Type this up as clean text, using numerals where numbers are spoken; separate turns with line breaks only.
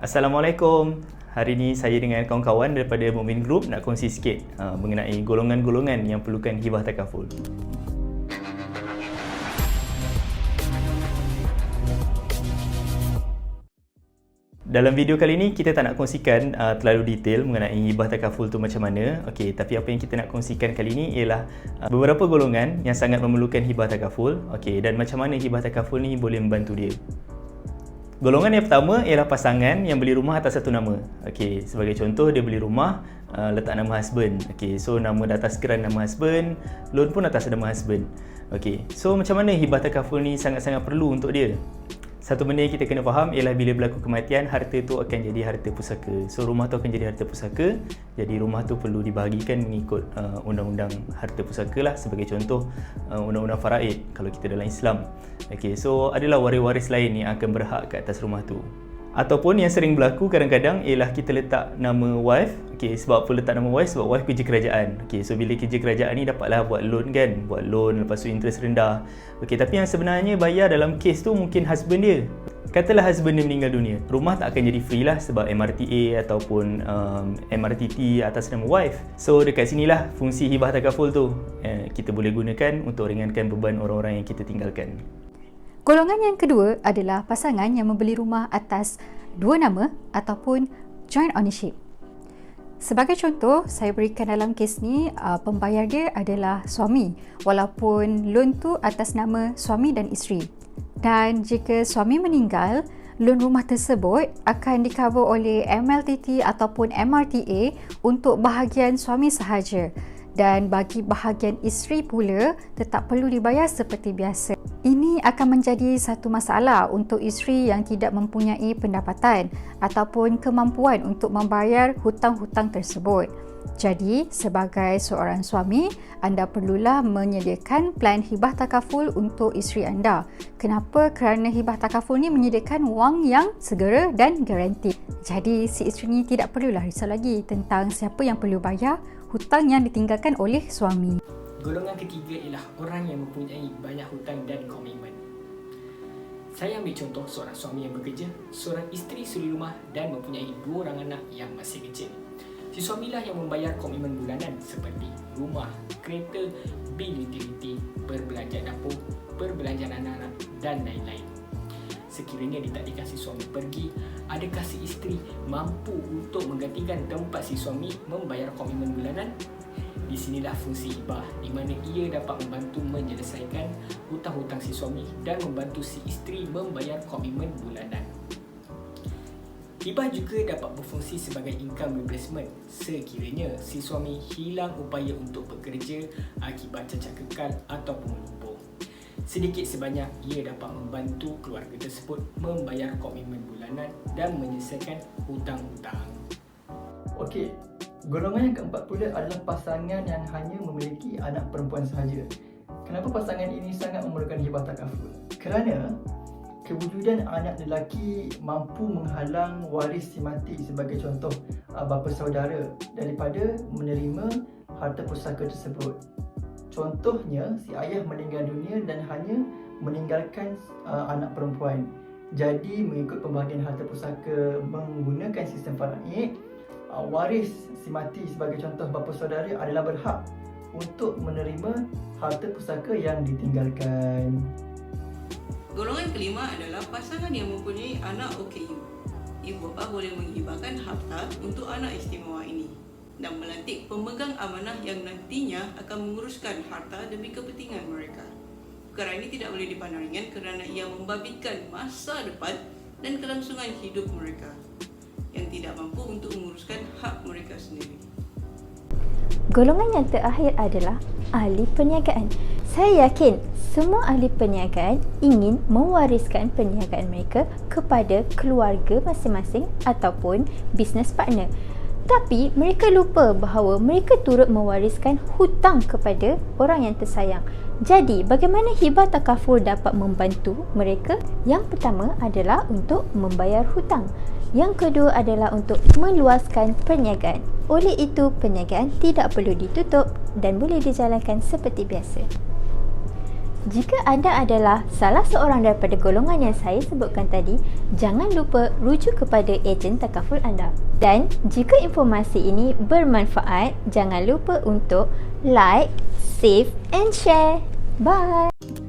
Assalamualaikum. Hari ini saya dengan kawan-kawan daripada Mukmin Group nak kongsi sikit mengenai golongan-golongan yang perlukan hibah takaful. Dalam video kali ini kita tak nak kongsikan terlalu detail mengenai hibah takaful tu macam mana. Okey, tapi apa yang kita nak kongsikan kali ini ialah beberapa golongan yang sangat memerlukan hibah takaful. Okey, dan macam mana hibah takaful ni boleh membantu dia. Golongan yang pertama ialah pasangan yang beli rumah atas satu nama. Okey, sebagai contoh dia beli rumah letak nama husband. Okey, so nama atas geran nama husband, loan pun atas nama husband. Okey, so macam mana hibah takaful ni sangat-sangat perlu untuk dia? Satu benda yang kita kena faham ialah bila berlaku kematian, harta tu akan jadi harta pusaka. So rumah tu akan jadi harta pusaka. Jadi rumah tu perlu dibahagikan mengikut undang-undang harta pusaka lah. Sebagai contoh undang-undang faraid kalau kita dalam Islam. Okey, so adalah waris-waris lain yang akan berhak ke atas rumah tu. Ataupun yang sering berlaku kadang-kadang ialah kita letak nama wife. Okey, sebab apa letak nama wife? Sebab wife kerja kerajaan. Okey, so bila kerja kerajaan ni dapatlah buat loan kan, buat loan lepas tu interest rendah. Okey, tapi yang sebenarnya bayar dalam kes tu mungkin husband dia. Katalah husband dia meninggal dunia, rumah tak akan jadi free lah sebab MRTA ataupun MRTT atas nama wife. So dekat sinilah fungsi hibah takaful tu kita boleh gunakan untuk ringankan beban orang-orang yang kita tinggalkan.
Golongan yang kedua adalah pasangan yang membeli rumah atas dua nama ataupun joint ownership. Sebagai contoh, saya berikan dalam kes ni pembayar dia adalah suami walaupun loan tu atas nama suami dan isteri. Dan jika suami meninggal, loan rumah tersebut akan di-cover oleh MLTT ataupun MRTA untuk bahagian suami sahaja. Dan bagi bahagian isteri pula tetap perlu dibayar seperti biasa. Ini akan menjadi satu masalah untuk isteri yang tidak mempunyai pendapatan ataupun kemampuan untuk membayar hutang-hutang tersebut. Jadi, sebagai seorang suami, anda perlulah menyediakan plan hibah takaful untuk isteri anda. Kenapa? Kerana hibah takaful ni menyediakan wang yang segera dan garanti. Jadi, si isteri ni tidak perlulah risau lagi tentang siapa yang perlu bayar hutang yang ditinggalkan oleh suami.
Golongan ketiga ialah orang yang mempunyai banyak hutang dan komitmen. Saya ambil contoh seorang suami yang bekerja, seorang isteri suri rumah dan mempunyai dua orang anak yang masih kecil. Si suamilah yang membayar komitmen bulanan seperti rumah, kereta, bil utiliti, perbelanjaan dapur, perbelanjaan anak-anak dan lain-lain. Sekiranya ditakdirkan si suami pergi, adakah si isteri mampu untuk menggantikan tempat si suami membayar komitmen bulanan? Di sinilah fungsi hibah, di mana ia dapat membantu menyelesaikan hutang-hutang si suami dan membantu si isteri membayar komitmen bulanan. Hibah juga dapat berfungsi sebagai income replacement sekiranya si suami hilang upaya untuk bekerja akibat cacat kekal ataupun lumpuh. Sedikit sebanyak ia dapat membantu keluarga tersebut membayar komitmen bulanan dan menyelesaikan hutang-hutang.
Okey, golongan yang keempat pula adalah pasangan yang hanya memiliki anak perempuan sahaja. Kenapa pasangan ini sangat memerlukan hibah takaful? Kerana kewujudan anak lelaki mampu menghalang waris si mati, sebagai contoh bapa saudara, daripada menerima harta pusaka tersebut. Contohnya, si ayah meninggal dunia dan hanya meninggalkan anak perempuan. Jadi, mengikut pembahagian harta pusaka menggunakan sistem faraid, waris si mati sebagai contoh bapa saudara adalah berhak untuk menerima harta pusaka yang ditinggalkan.
Golongan kelima adalah pasangan yang mempunyai anak OKU. Ibu bapa boleh menghibahkan harta untuk anak istimewa ini dan melantik pemegang amanah yang nantinya akan menguruskan harta demi kepentingan mereka. Perkara ini tidak boleh dipandang ringan kerana ia membabitkan masa depan dan kelangsungan hidup mereka yang tidak mampu untuk menguruskan hak mereka sendiri.
Golongan yang terakhir adalah ahli perniagaan. Saya yakin semua ahli perniagaan ingin mewariskan perniagaan mereka kepada keluarga masing-masing ataupun business partner. Tapi mereka lupa bahawa mereka turut mewariskan hutang kepada orang yang tersayang. Jadi, bagaimana hibah takaful dapat membantu mereka? Yang pertama adalah untuk membayar hutang. Yang kedua adalah untuk meluaskan perniagaan. Oleh itu, perniagaan tidak perlu ditutup dan boleh dijalankan seperti biasa. Jika anda adalah salah seorang daripada golongan yang saya sebutkan tadi, jangan lupa rujuk kepada ejen takaful anda. Dan jika informasi ini bermanfaat, jangan lupa untuk like, save and share. Bye!